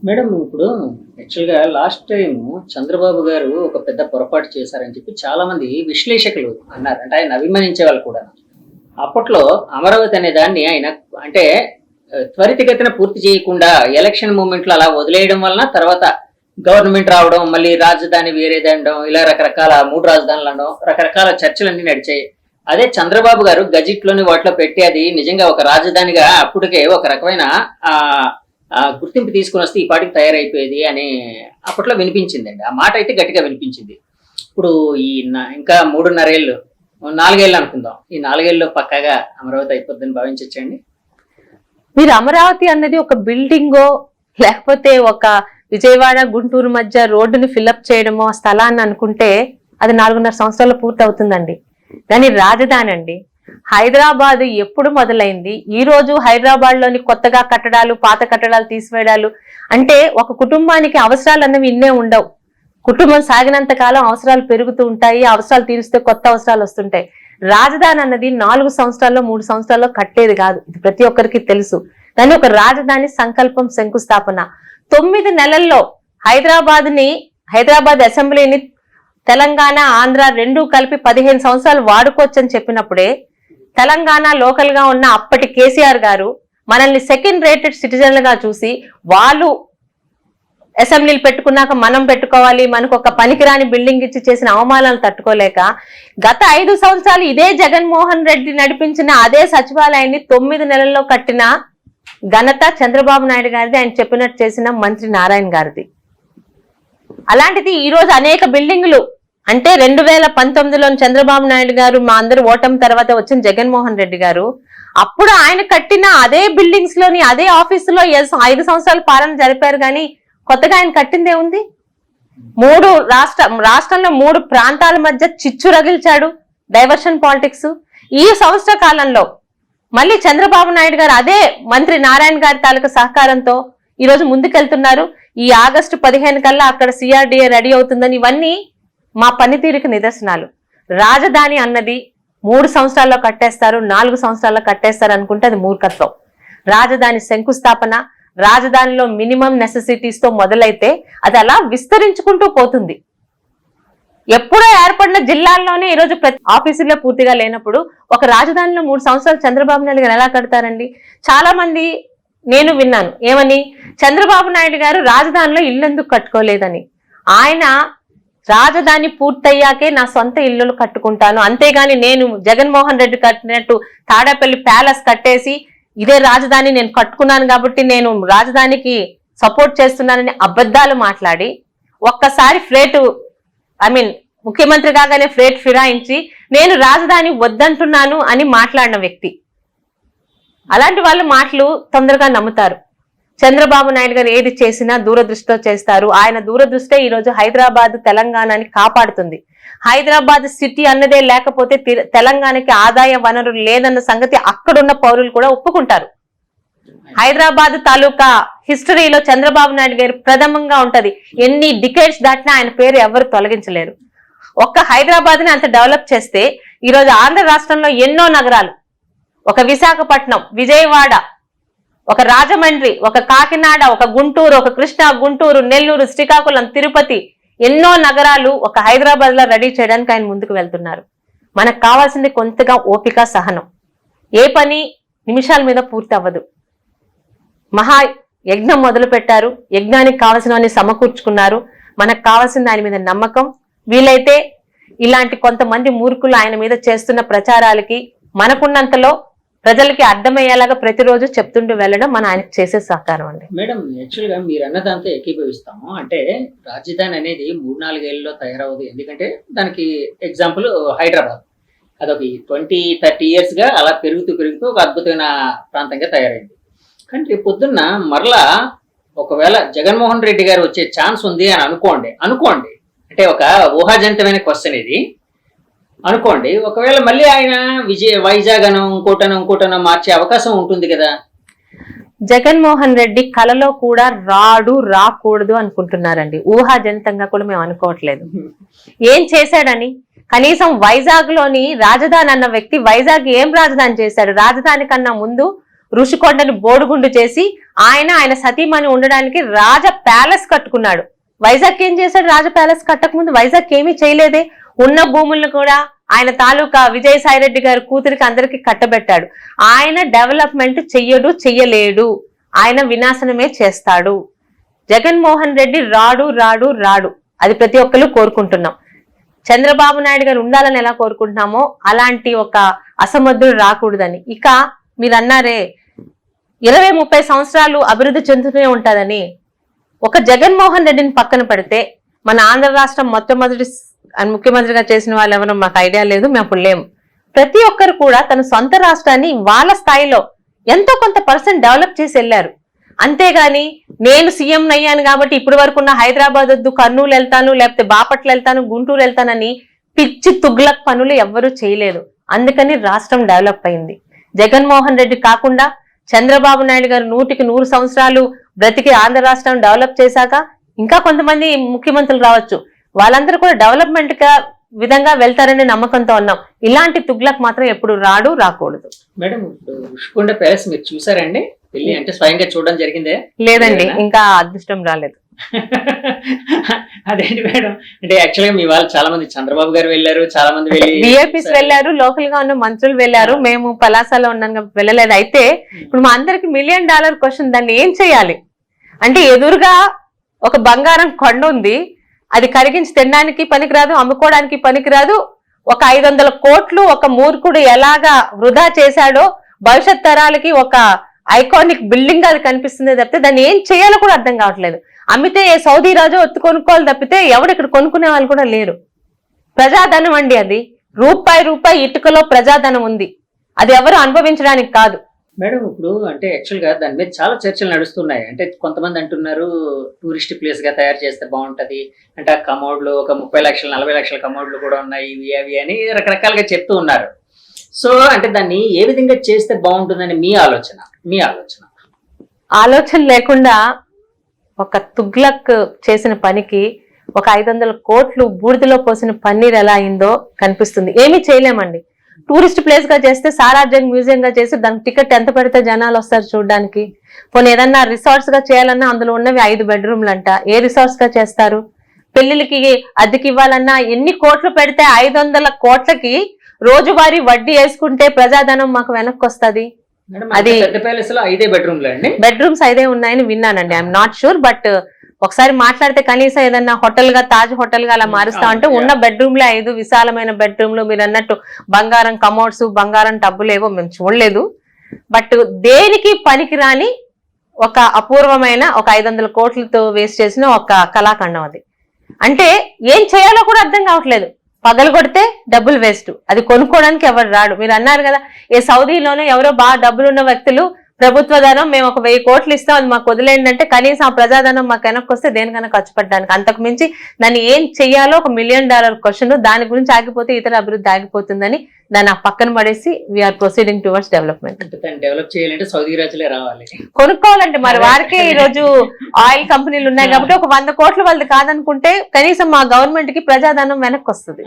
Madam ఇప్పుడు యాక్చువల్‌గా last time Chandrababu గారు ఒక పెద్ద పొరపాటు చేశారని చెప్పి చాలామంది విశ్లేషకులు అన్నారు. అంటే ఆయన అభిమానించే వాళ్ళు కూడా. అప్పట్లో అమరావతి అనే దాన్ని ఆయన అంటే త్వరితగతిన పూర్తి చేయకుండా ఎలక్షన్ మూమెంట్‌లో అలా వదిలేయడం వలన తర్వాత గవర్నమెంట్ రావడం, మళ్ళీ రాజధాని వేరేదనడం, ఇలా రకరకాల 3 రాజధానులు అనడం, రకరకాల చర్చలన్నీ నడిచాయి. అదే చంద్రబాబు గారు గజెట్‌లోని వాటిలో పెట్టి అది నిజంగా ఒక రాజధానిగా అప్పటికే ఒక రకమైన గుర్తింపు తీసుకొని వస్తే ఈ పాటికి తయారైపోయేది అని అప్పట్లో వినిపించిందండి. ఆ మాట అయితే గట్టిగా వినిపించింది. ఇప్పుడు ఈ ఇంకా 3.5 ఏళ్ళు 4 ఏళ్ళు అనుకుందాం. ఈ 4 ఏళ్ళలో పక్కాగా అమరావతి అయిపోద్దని భావించవచ్చండి? మీరు అమరావతి అన్నది ఒక బిల్డింగో లేకపోతే ఒక విజయవాడ గుంటూరు మధ్య రోడ్డుని ఫిల్అప్ చేయడమో ఆ స్థలాన్ని అనుకుంటే అది 4.5 సంవత్సరాలు పూర్తి అవుతుందండి. కానీ రాజధాని అండి. హైదరాబాద్ ఎప్పుడు మొదలైంది? ఈ రోజు హైదరాబాద్ లోని కొత్తగా కట్టడాలు, పాత కట్టడాలు తీసివేయడాలు అంటే ఒక కుటుంబానికి అవసరాలు అన్నవి ఇన్నే ఉండవు. కుటుంబం సాగినంత కాలం అవసరాలు పెరుగుతూ ఉంటాయి. అవసరాలు తీరుస్తే కొత్త అవసరాలు వస్తుంటాయి. రాజధాని అన్నది 4 సంవత్సరాల్లో 3 సంవత్సరాల్లో కట్టేది కాదు. ఇది ప్రతి ఒక్కరికి తెలుసు. కానీ ఒక రాజధాని సంకల్పం, శంకుస్థాపన 9 నెలల్లో హైదరాబాద్ అసెంబ్లీని తెలంగాణ, ఆంధ్ర రెండూ కలిపి 15 సంవత్సరాలు వాడుకోవచ్చని చెప్పినప్పుడే తెలంగాణ లోకల్ గా ఉన్న అప్పటి కేసీఆర్ గారు మనల్ని సెకండ్ రేటెడ్ సిటిజన్లుగా చూసి వాళ్ళు అసెంబ్లీలు పెట్టుకున్నాక మనం పెట్టుకోవాలి, మనకు ఒక పనికిరాని బిల్డింగ్ ఇచ్చి చేసిన అవమానాలు తట్టుకోలేక గత 5 సంవత్సరాలు ఇదే జగన్మోహన్ రెడ్డి నడిపించిన అదే సచివాలయాన్ని 9 నెలల్లో కట్టిన ఘనత చంద్రబాబు నాయుడు గారిది, ఆయన చెప్పినట్టు చేసిన మంత్రి నారాయణ గారిది. అలాంటిది ఈ రోజు అనేక బిల్డింగులు అంటే 2019లో చంద్రబాబు నాయుడు గారు మా అందరు ఓటమి తర్వాత వచ్చిన జగన్మోహన్ రెడ్డి గారు అప్పుడు ఆయన కట్టిన అదే బిల్డింగ్స్ లోని అదే ఆఫీసులో 5 సంవత్సరాలు పాలన జరిపారు. కానీ కొత్తగా ఆయన కట్టిందే ఉంది? రాష్ట్రంలో 3 ప్రాంతాల మధ్య చిచ్చు రగిల్చాడు, డైవర్షన్ పాలిటిక్స్. ఈ సంవత్సర కాలంలో మళ్ళీ చంద్రబాబు నాయుడు గారు అదే మంత్రి నారాయణ గారి తాలూకు సహకారంతో ఈ రోజు ముందుకెళ్తున్నారు. ఈ ఆగస్టు 15 కల్లా అక్కడ సిఆర్డిఏ రెడీ అవుతుందని ఇవన్నీ మా పనితీరుకి నిదర్శనాలు. రాజధాని అన్నది 3 సంవత్సరాల్లో కట్టేస్తారు, 4 సంవత్సరాల్లో కట్టేస్తారు అనుకుంటే అది మూర్ఖత్వం. రాజధాని శంకుస్థాపన, రాజధానిలో మినిమం నెసెసిటీస్ తో మొదలైతే అది అలా విస్తరించుకుంటూ పోతుంది. ఎప్పుడో ఏర్పడిన జిల్లాల్లోనే ఈరోజు ప్రతి ఆఫీసుల్లో పూర్తిగా లేనప్పుడు ఒక రాజధానిలో 3 సంవత్సరాలు చంద్రబాబు నాయుడు గారు ఎలా కడతారండి? చాలా మంది నేను విన్నాను ఏమని, చంద్రబాబు నాయుడు గారు రాజధానిలో ఇల్లు ఎందుకు కట్టుకోలేదని. ఆయన రాజధాని పూర్తయ్యాకే నా సొంత ఇల్లులు కట్టుకుంటాను, అంతేగాని నేను జగన్మోహన్ రెడ్డి కట్టినట్టు తాడేపల్లి ప్యాలెస్ కట్టేసి ఇదే రాజధాని నేను కట్టుకున్నాను కాబట్టి నేను రాజధానికి సపోర్ట్ చేస్తున్నానని అబద్ధాలు మాట్లాడి ఒక్కసారి ముఖ్యమంత్రి కాగానే ఫ్లేట్ ఫిరాయించి నేను రాజధాని వద్దంటున్నాను అని మాట్లాడిన వ్యక్తి. అలాంటి వాళ్ళు మాటలు తొందరగా నమ్ముతారు. చంద్రబాబు నాయుడు గారు ఏది చేసినా దూరదృష్టితో చేస్తారు. ఆయన దూరదృష్టే ఈరోజు హైదరాబాద్ తెలంగాణని కాపాడుతుంది. హైదరాబాద్ సిటీ అన్నదే లేకపోతే తెలంగాణకి ఆదాయ వనరు లేదన్న సంగతి అక్కడున్న పౌరులు కూడా ఒప్పుకుంటారు. హైదరాబాద్ తాలూకా హిస్టరీలో చంద్రబాబు నాయుడు గారు ప్రథమంగా ఉంటది. ఎన్ని డికేడ్స్ దాటినా ఆయన పేరు ఎవరు తొలగించలేరు. ఒక్క హైదరాబాద్ ని అంత డెవలప్ చేస్తే ఈరోజు ఆంధ్ర రాష్ట్రంలో ఎన్నో నగరాలు, ఒక విశాఖపట్నం, విజయవాడ, ఒక రాజమండ్రి, ఒక కాకినాడ, ఒక గుంటూరు, ఒక కృష్ణా, గుంటూరు, నెల్లూరు, శ్రీకాకుళం, తిరుపతి, ఎన్నో నగరాలు ఒక హైదరాబాద్ లో రెడీ చేయడానికి ఆయన ముందుకు వెళ్తున్నారు. మనకు కావాల్సింది కొంతగా ఓపిక, సహనం. ఏ పని నిమిషాల మీద పూర్తి అవ్వదు. మహా యజ్ఞం మొదలు పెట్టారు, యజ్ఞానికి కావాల్సినవన్నీ సమకూర్చుకున్నారు. మనకు కావాల్సింది ఆయన మీద నమ్మకం. వీలైతే ఇలాంటి కొంతమంది మూర్ఖులు ఆయన మీద చేస్తున్న ప్రచారాలకి మనకున్నంతలో ప్రజలకి అర్థమయ్యేలాగా ప్రతిరోజు చెప్తుంటూ వెళ్ళడం మన ఆయనకు చేసే సహకారం అండి. మేడం, యాక్చువల్గా మీరు అన్నదాంతో ఏకీభవిస్తాము. అంటే రాజధాని అనేది 3-4 ఏళ్ళలో తయారవదు. ఎందుకంటే దానికి ఎగ్జాంపుల్ హైదరాబాద్, అదొక 20-30 years గా అలా పెరుగుతూ ఒక అద్భుతమైన ప్రాంతంగా తయారైంది. కానీ రేపు పొద్దున్న మరలా ఒకవేళ జగన్మోహన్ రెడ్డి గారు వచ్చే ఛాన్స్ ఉంది అని అనుకోండి అంటే ఒక ఊహాజనితమైన క్వశ్చన్ ఇది అనుకోండి. ఒకవేళ మళ్ళీ ఆయన వైజాగ్ ఇంకోటనో మార్చే అవకాశం ఉంటుంది కదా. జగన్మోహన్ రెడ్డి కలలో కూడా రాకూడదు అనుకుంటున్నారండి. ఊహాజనితంగా కూడా మేము అనుకోవట్లేదు. ఏం చేశాడని? కనీసం వైజాగ్ లోని రాజధాని అన్న వ్యక్తి వైజాగ్ ఏం రాజధాని చేశాడు? రాజధాని కన్నా ముందు ఋషికొండని బోడుగుండు చేసి ఆయన సతీమణి ఉండడానికి రాజ ప్యాలెస్ కట్టుకున్నాడు. వైజాగ్ ఏం చేశాడు? రాజ ప్యాలెస్ కట్టక ముందు వైజాగ్ ఏమీ చేయలేదే. ఉన్న భూములను కూడా ఆయన తాలూకా విజయసాయిరెడ్డి గారి కూతురికి అందరికి కట్టబెట్టాడు. ఆయన డెవలప్మెంట్ చెయ్యలేడు, ఆయన వినాశనమే చేస్తాడు. జగన్మోహన్ రెడ్డి రాడు రాడు రాడు, అది ప్రతి ఒక్కరు కోరుకుంటున్నాం. చంద్రబాబు నాయుడు గారు ఉండాలని ఎలా కోరుకుంటున్నామో అలాంటి ఒక అసమర్థుడు రాకూడదని. ఇక మీరు అన్నారే 20-30 సంవత్సరాలు అభివృద్ధి చెందుతూనే ఉంటుందని. ఒక జగన్మోహన్ రెడ్డిని పక్కన పెడితే మన ఆంధ్ర రాష్ట్రం మొట్టమొదటి ముఖ్యమంత్రిగా చేసిన వాళ్ళు ఎవరో మాకు ఐడియా లేదు, మేము అప్పుడు లేము. ప్రతి ఒక్కరు కూడా తన సొంత రాష్ట్రాన్ని వాళ్ళ స్థాయిలో ఎంతో కొంత పర్సెంట్ డెవలప్ చేసి వెళ్ళారు. అంతేగాని నేను సీఎం అయ్యాను కాబట్టి ఇప్పటి వరకు ఉన్న హైదరాబాద్ వద్దు, కర్నూలు వెళ్తాను, లేకపోతే బాపట్ల వెళ్తాను, గుంటూరు వెళ్తానని పిచ్చి తుగ్లక్ పనులు ఎవ్వరూ చేయలేదు. అందుకని రాష్ట్రం డెవలప్ అయింది. జగన్మోహన్ రెడ్డి కాకుండా చంద్రబాబు నాయుడు గారు 100కి 100 సంవత్సరాలు బ్రతికి ఆంధ్ర రాష్ట్రం డెవలప్ చేశాక ఇంకా కొంతమంది ముఖ్యమంత్రులు రావచ్చు, వాళ్ళందరూ కూడా డెవలప్మెంట్ విధంగా వెళ్తారనే నమ్మకంతో ఉన్నాం. ఇలాంటి తుగ్లక్ మాత్రం ఎప్పుడు రాకూడదు. మేడం, ఋషికొండ ప్యాలెస్ మీరు చూసారండి? వెళ్ళి అంటే స్వయంగా చూడడం జరిగిందే? లేదండి, ఇంకా అదృష్టం రాలేదు. అదేంటి మేడం, అంటే యాక్చువల్ గా మీ వాళ్ళు చాలా మంది చంద్రబాబు గారు వెళ్ళారు, చాలా మంది విఐపీస్ వెళ్ళారు, లోకల్ గా ఉన్న మంత్రులు వెళ్ళారు, మేము పలాసాలో ఉన్నాం వెళ్ళలేదు. అయితే ఇప్పుడు మా అందరికి $1 మిలియన్ క్వశ్చన్, దాన్ని ఏం చేయాలి అంటే ఎదురుగా ఒక బంగారం కొండ ఉంది, అది కరిగించి తినడానికి పనికిరాదు, అమ్ముకోవడానికి పనికిరాదు. ఒక 500 కోట్లు ఒక మూర్ఖుడు ఎలాగా వృధా చేశాడో భవిష్యత్ తరాలకి ఒక ఐకానిక్ బిల్డింగ్ అది కనిపిస్తుంది తప్పితే దాన్ని ఏం చేయాలో కూడా అర్థం కావట్లేదు. అమ్మితే సౌదీ రాజు ఒత్తి కొనుక్కోవాలి తప్పితే ఎవడు ఇక్కడ కొనుక్కునే వాళ్ళు కూడా లేరు. ప్రజాధనం అండి అది, రూపాయి ఇటుకలో ప్రజాధనం ఉంది, అది ఎవరు అనుభవించడానికి కాదు. మేడం, ఇప్పుడు అంటే యాక్చువల్ గా దాని మీద చాలా చర్చలు నడుస్తున్నాయి. అంటే కొంతమంది అంటున్నారు టూరిస్ట్ ప్లేస్ గా తయారు చేస్తే బాగుంటది, అంటే ఆ కమోడ్లు ఒక 30 లక్షలు 40 లక్షల కమోడ్లు కూడా ఉన్నాయి, ఇవి అవి అని రకరకాలుగా చెప్తూ ఉన్నారు. సో అంటే దాన్ని ఏ విధంగా చేస్తే బాగుంటుందని మీ ఆలోచన లేకుండా ఒక తుగ్లక్ చేసిన పనికి ఒక 500 కోట్లు బూడిదలో పోసిన పన్నీర్ ఎలా అయిందో కనిపిస్తుంది. ఏమీ చేయలేమండి. టూరిస్ట్ ప్లేస్ గా చేస్తే సాలార్జంగ్ మ్యూజియం గా చేసి దానికి టికెట్ ఎంత పెడితే జనాలు వస్తారు చూడడానికి. పోనీ ఏదన్నా రిసార్ట్స్ గా చేయాలన్నా అందులో ఉన్నవి 5 బెడ్రూమ్లు అంట, ఏ రిసార్ట్స్ గా చేస్తారు? పెళ్లిళ్ళకి అద్దెకి ఇవ్వాలన్నా ఎన్ని కోట్లు పెడితే 500 కోట్లకి రోజువారీ వడ్డీ వేసుకుంటే ప్రజాధనం మాకు వెనక్కి వస్తుంది. అది బెడ్రూమ్స్ 5 ఉన్నాయని విన్నానండి, ఐఎమ్ నాట్ షూర్. బట్ ఒకసారి మాట్లాడితే కనీసం ఏదన్నా హోటల్ గా తాజ్ హోటల్ గా అలా మారుస్తామంటే ఉన్న బెడ్రూమ్లే 5 విశాలమైన బెడ్రూమ్లు. మీరు అన్నట్టు బంగారం కమోడ్స్, బంగారం టబ్బులేవో మేము చూడలేదు. బట్ దేనికి పనికిరాని ఒక అపూర్వమైన ఒక 500 కోట్లతో వేస్ట్ చేసిన ఒక కళాఖండం అది. అంటే ఏం చేయాలో కూడా అర్థం కావట్లేదు. పగలు కొడితే డబ్బులు వేస్ట్, అది కొనుక్కోవడానికి ఎవరు రాడు. మీరు అన్నారు కదా, ఏ సౌదీలోనే ఎవరో బాగా డబ్బులున్న వ్యక్తులు ప్రభుత్వ ధనం మేము ఒక 1000 కోట్లు ఇస్తాం, అది మాకు వదిలేండి అంటే కనీసం ఆ ప్రజాధనం మాకు వెనక్కి వస్తే దేనికైనా ఖర్చు పెట్టడానికి. అంతకు మించి దాన్ని ఏం చెయ్యాలో ఒక $1 మిలియన్ క్వశ్చన్, దాని గురించి ఆగిపోతే ఇతర అభివృద్ధి ఆగిపోతుందని దాన్ని ఆ పక్కన పడేసి we're proceeding towards development. Develop చేయాలంటే సౌదీ రాజులే రావాలి, కొనుక్కోవాలంటే మరి వారికే ఈ రోజు ఆయిల్ కంపెనీలు ఉన్నాయి కాబట్టి ఒక 100 కోట్లు వాళ్ళది కాదనుకుంటే కనీసం మా గవర్నమెంట్ కి ప్రజాధనం వెనక్కి వస్తుంది.